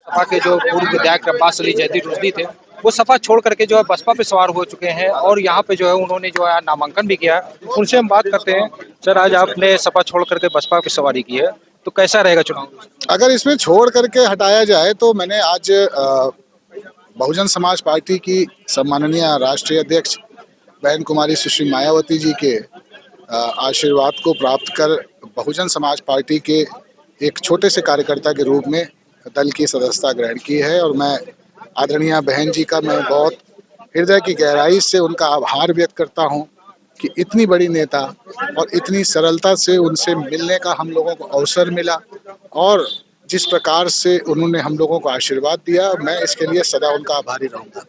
सपा के जो पूर्व विधायक अब्बास अली जैदी रुश्दी थे, वो सपा छोड़ करके जो है बसपा पे सवार हो चुके हैं और यहाँ पे जो है उन्होंने जो है नामांकन भी किया है। उनसे हम बात करते हैं। सर, आज आपने सपा छोड़ करके बसपा पे सवारी की है, तो कैसा रहेगा चुनाव? अगर इसमें छोड़ करके हटाया जाए तो मैंने आज बहुजन समाज पार्टी की सम्माननीय राष्ट्रीय अध्यक्ष बहन कुमारी सुश्री मायावती जी के आशीर्वाद को प्राप्त कर बहुजन समाज पार्टी के एक छोटे से कार्यकर्ता के रूप में दल की सदस्यता ग्रहण की है। और मैं आदरणीय बहन जी का मैं बहुत हृदय की गहराई से उनका आभार व्यक्त करता हूं कि इतनी बड़ी नेता और इतनी सरलता से उनसे मिलने का हम लोगों को अवसर मिला और जिस प्रकार से उन्होंने हम लोगों को आशीर्वाद दिया, मैं इसके लिए सदा उनका आभारी रहूंगा।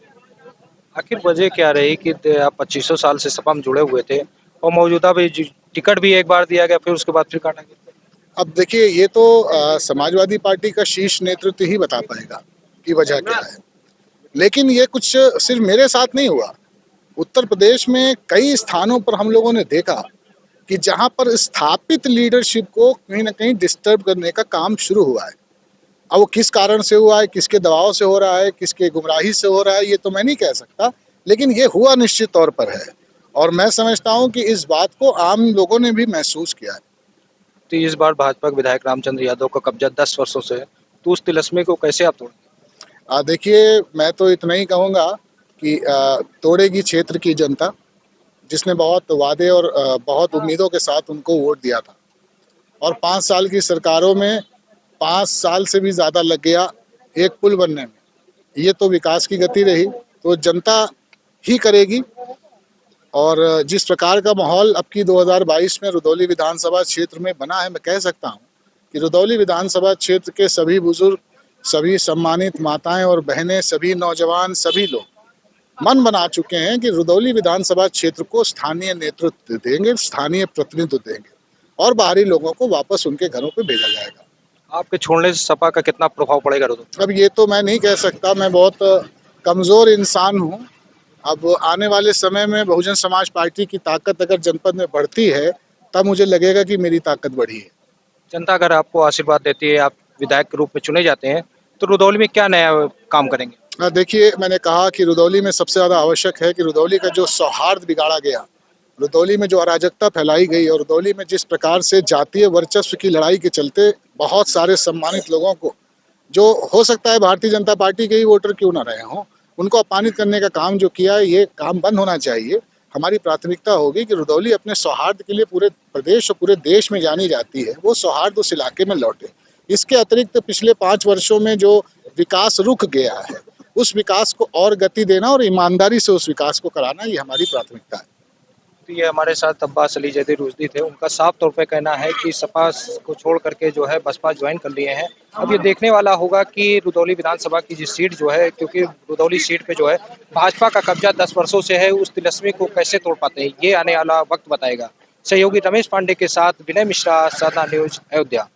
आखिर वजह क्या रही कि आप 2500 साल से सपा में जुड़े हुए थे और मौजूदा भी टिकट भी एक बार दिया गया, फिर उसके बाद फिर काटा गया? अब देखिए, ये तो समाजवादी पार्टी का शीर्ष नेतृत्व ही बता पाएगा कि वजह क्या है। लेकिन ये कुछ सिर्फ मेरे साथ नहीं हुआ। उत्तर प्रदेश में कई स्थानों पर हम लोगों ने देखा कि जहां पर स्थापित लीडरशिप को कहीं ना कहीं डिस्टर्ब करने का काम शुरू हुआ है। अब वो किस कारण से हुआ है, किसके दबाव से हो रहा है, किसके गुमराही से हो रहा है, ये तो मैं नहीं कह सकता, लेकिन ये हुआ निश्चित तौर पर है। और मैं समझता हूं कि इस बात को आम लोगों ने भी महसूस किया है। तो इस बार भाजपा के विधायक रामचंद्र यादव का कब्जा 10 वर्षों से है, तो उस तिलिस्मी को कैसे आप तोड़? देखिए, मैं तो इतना ही कहूँगा कि तोड़ेगी क्षेत्र की जनता, जिसने बहुत वादे और बहुत उम्मीदों के साथ उनको वोट दिया था। और 5 साल की सरकारों में 5 साल से भी ज़्यादा लग गया एक पुल बनने में। ये तो विकास की गति रही, तो जनता ही करेगी। और जिस प्रकार का माहौल अब की 2022 में रुदौली विधानसभा क्षेत्र में बना है, मैं कह सकता हूँ कि रुदौली विधानसभा क्षेत्र के सभी बुजुर्ग, सभी सम्मानित माताएं और बहनें, सभी नौजवान, सभी लोग मन बना चुके हैं कि रुदौली विधानसभा क्षेत्र को स्थानीय नेतृत्व देंगे, स्थानीय प्रतिनिधित्व देंगे और बाहरी लोगों को वापस उनके घरों पे भेजा जाएगा। आपके छोड़ने से सपा का कितना प्रभाव पड़ेगा रुदौली? अब ये तो मैं नहीं कह सकता, मैं बहुत कमज़ोर इंसान हूँ। अब आने वाले समय में बहुजन समाज पार्टी की ताकत अगर जनपद में बढ़ती है, तब मुझे लगेगा कि मेरी ताकत बढ़ी है। जनता अगर आपको आशीर्वाद देती है, आप विधायक के रूप में चुने जाते हैं, तो रुदौली में क्या नया काम करेंगे? देखिए, मैंने कहा कि रुदौली में सबसे ज़्यादा आवश्यक है कि रुदौली का जो सौहार्द बिगाड़ा गया, रुदौली में जो अराजकता फैलाई गई और रुदौली में जिस प्रकार से जातीय वर्चस्व की लड़ाई के चलते बहुत सारे सम्मानित लोगों को, जो हो सकता है भारतीय जनता पार्टी के ही वोटर क्यों ना रहे हों, उनको अपमानित करने का काम जो किया है, ये काम बंद होना चाहिए। हमारी प्राथमिकता होगी कि रुदौली अपने सौहार्द के लिए पूरे प्रदेश और पूरे देश में जानी जाती है, वो सौहार्द उस इलाके में लौटे। इसके अतिरिक्त पिछले 5 वर्षों में जो विकास रुक गया है, उस विकास को और गति देना और ईमानदारी से उस विकास को कराना, ये हमारी प्राथमिकता है। तो ये हमारे साथ अब्बास अली जैदी रुश्दी थे। उनका साफ तौर पे कहना है कि सपा को छोड़ करके जो है बसपा ज्वाइन कर लिए हैं। अब ये देखने वाला होगा कि रुदौली विधानसभा की सीट जो है, क्योंकि रुदौली सीट पे जो है भाजपा का कब्जा 10 वर्षों से है, उस तिलिस्मी को कैसे तोड़ पाते हैं, ये आने वाला वक्त बताएगा। सहयोगी रमेश पांडे के साथ विनय मिश्रा, साधना न्यूज, अयोध्या।